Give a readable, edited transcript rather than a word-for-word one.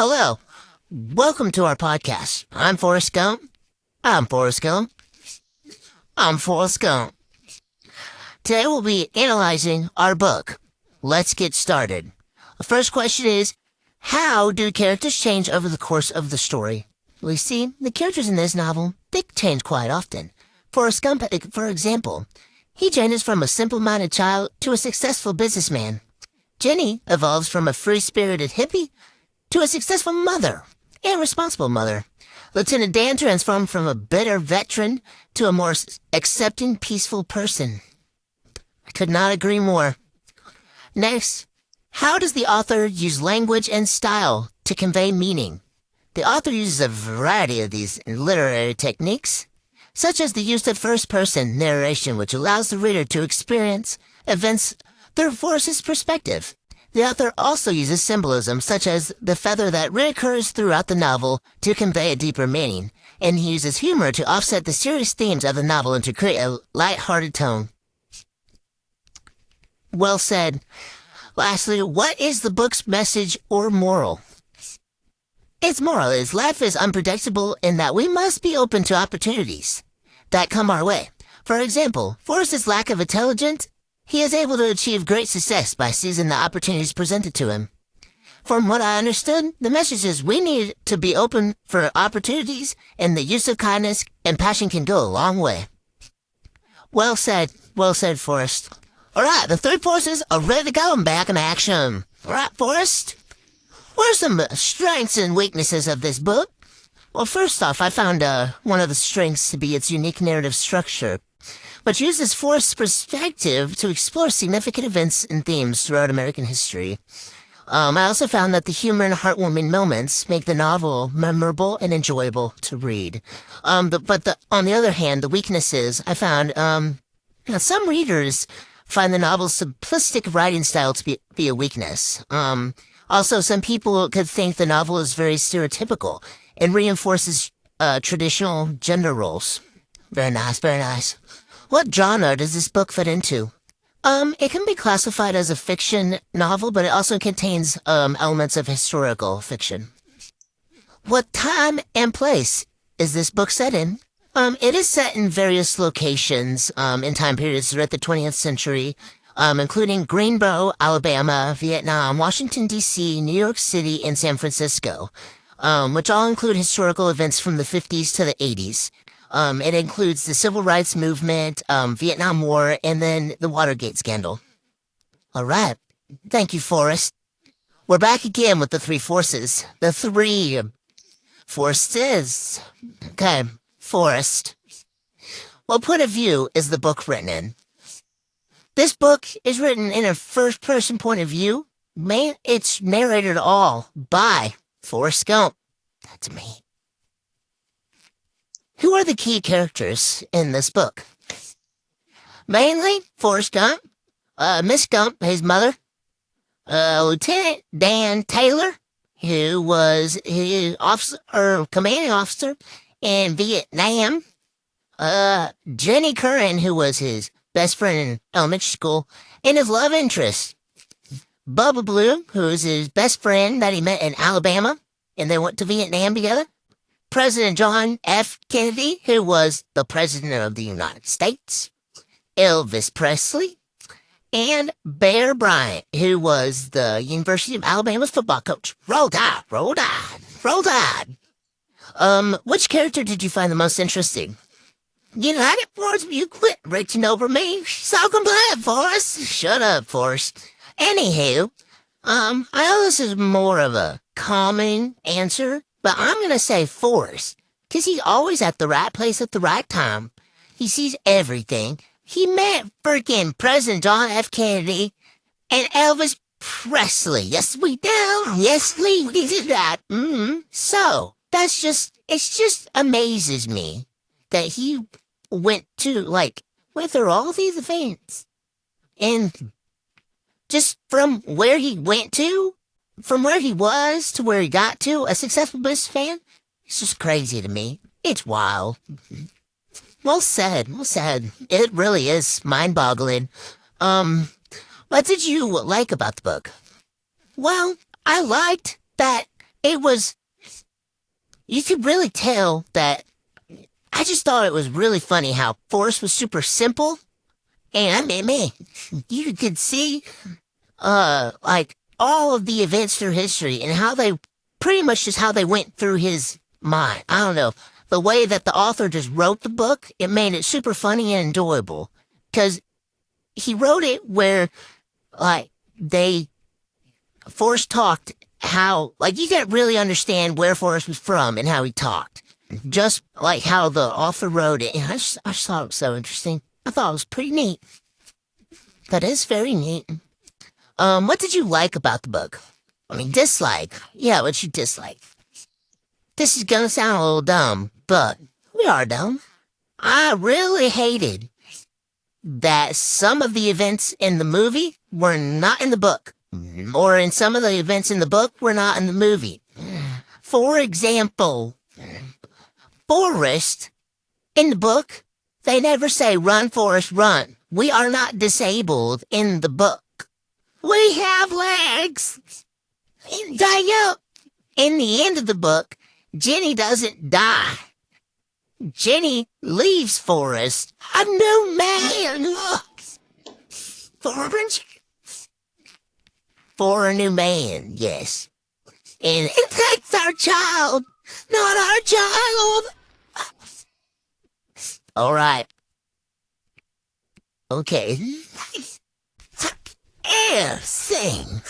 Hello. Welcome to our podcast. I'm Forrest Gump. I'm Forrest Gump. I'm Forrest Gump. Today we'll be analyzing our book. Let's get started. The first question is, how do characters change over the course of the story? We see the characters in this novel, they change quite often. Forrest Gump, for example, he changes from a simple-minded child to a successful businessman. Jenny evolves from a free-spirited hippie to a successful mother, a responsible mother. Lieutenant Dan transformed from a bitter veteran to a more accepting, peaceful person. I could not agree more. Next, how does the author use language and style to convey meaning? The author uses a variety of these literary techniques, such as the use of first-person narration, which allows the reader to experience events through Forrest's perspective. The author also uses symbolism, such as the feather that reoccurs throughout the novel to convey a deeper meaning, and he uses humor to offset the serious themes of the novel and to create a light-hearted tone. Well said. Lastly, what is the book's message or moral? Its moral is life is unpredictable in that we must be open to opportunities that come our way. For example, Forrest's lack of intelligence, he is able to achieve great success by seizing the opportunities presented to him. From what I understood, the message is we need to be open for opportunities, and the use of kindness and passion can go a long way. Well said, Forrest. All right, the three forces are ready to go and back in action. All right, Forrest, what are some strengths and weaknesses of this book? Well, first off, I found one of the strengths to be its unique narrative structure, which uses Forrest's perspective to explore significant events and themes throughout American history. I also found that the humor and heartwarming moments make the novel memorable and enjoyable to read. On the other hand, the weaknesses I found, some readers find the novel's simplistic writing style to be a weakness. Also, some people could think the novel is very stereotypical and reinforces traditional gender roles. Very nice, very nice. What genre does this book fit into? It can be classified as a fiction novel, but it also contains elements of historical fiction. What time and place is this book set in? It is set in various locations in time periods throughout the 20th century, including Greenbow, Alabama, Vietnam, Washington, D.C., New York City, and San Francisco, which all include historical events from the 50s to the 80s. It includes the Civil Rights Movement, Vietnam War, and then the Watergate scandal. All right. Thank you, Forrest. We're back again with the three forces. The three forces. Okay, Forrest. What point of view is the book written in? This book is written in a first-person point of view. Man, it's narrated all by Forrest Gump. That's me. Who are the key characters in this book? Mainly Forrest Gump, Miss Gump, his mother, Lieutenant Dan Taylor, who was his commanding officer in Vietnam, Jenny Curran, who was his best friend in elementary school, and his love interest, Bubba Blue, who was his best friend that he met in Alabama, and they went to Vietnam together. President John F. Kennedy, who was the President of the United States, Elvis Presley, and Bear Bryant, who was the University of Alabama's football coach. Roll Tide, roll tide, roll tide. Which character did you find the most interesting? You like it, Forrest? You quit reaching over me. So compliant, Forrest. Shut up, Forrest. Anywho, I know this is more of a calming answer, but I'm going to say Forrest, because he's always at the right place at the right time. He sees everything. He met freaking President John F. Kennedy and Elvis Presley. Yes, we do. Yes, we did that. So, it just amazes me that he went through all these events. And just from where he went to, from where he was to where he got to, a successful businessman, it's just crazy to me. It's wild. Well said, well said. It really is mind-boggling. What did you like about the book? Well, I liked that it was, you could really tell that. I just thought it was really funny how Forrest was super simple. And I mean, man, you could see, like all of the events through history and how they pretty much just how they went through his mind. I don't know. The way that the author just wrote the book, it made it super funny and enjoyable. Because he wrote it where, like, Forrest talked how, like, you can't really understand where Forrest was from and how he talked. Just like how the author wrote it. And I just thought it was so interesting. I thought it was pretty neat. That is very neat. What did you like about the book? I mean, dislike. Yeah, what you dislike. This is gonna sound a little dumb, but we are dumb. I really hated that some of the events in the movie were not in the book, or in some of the events in the book were not in the movie. For example, Forrest, in the book, they never say, run, Forrest, run. We are not disabled in the book. We have legs. Die up. In the end of the book, Jenny doesn't die. Jenny leaves Forrest a new man. For a new man, yes. And it takes our child, not our child. All right. Okay. Air sing.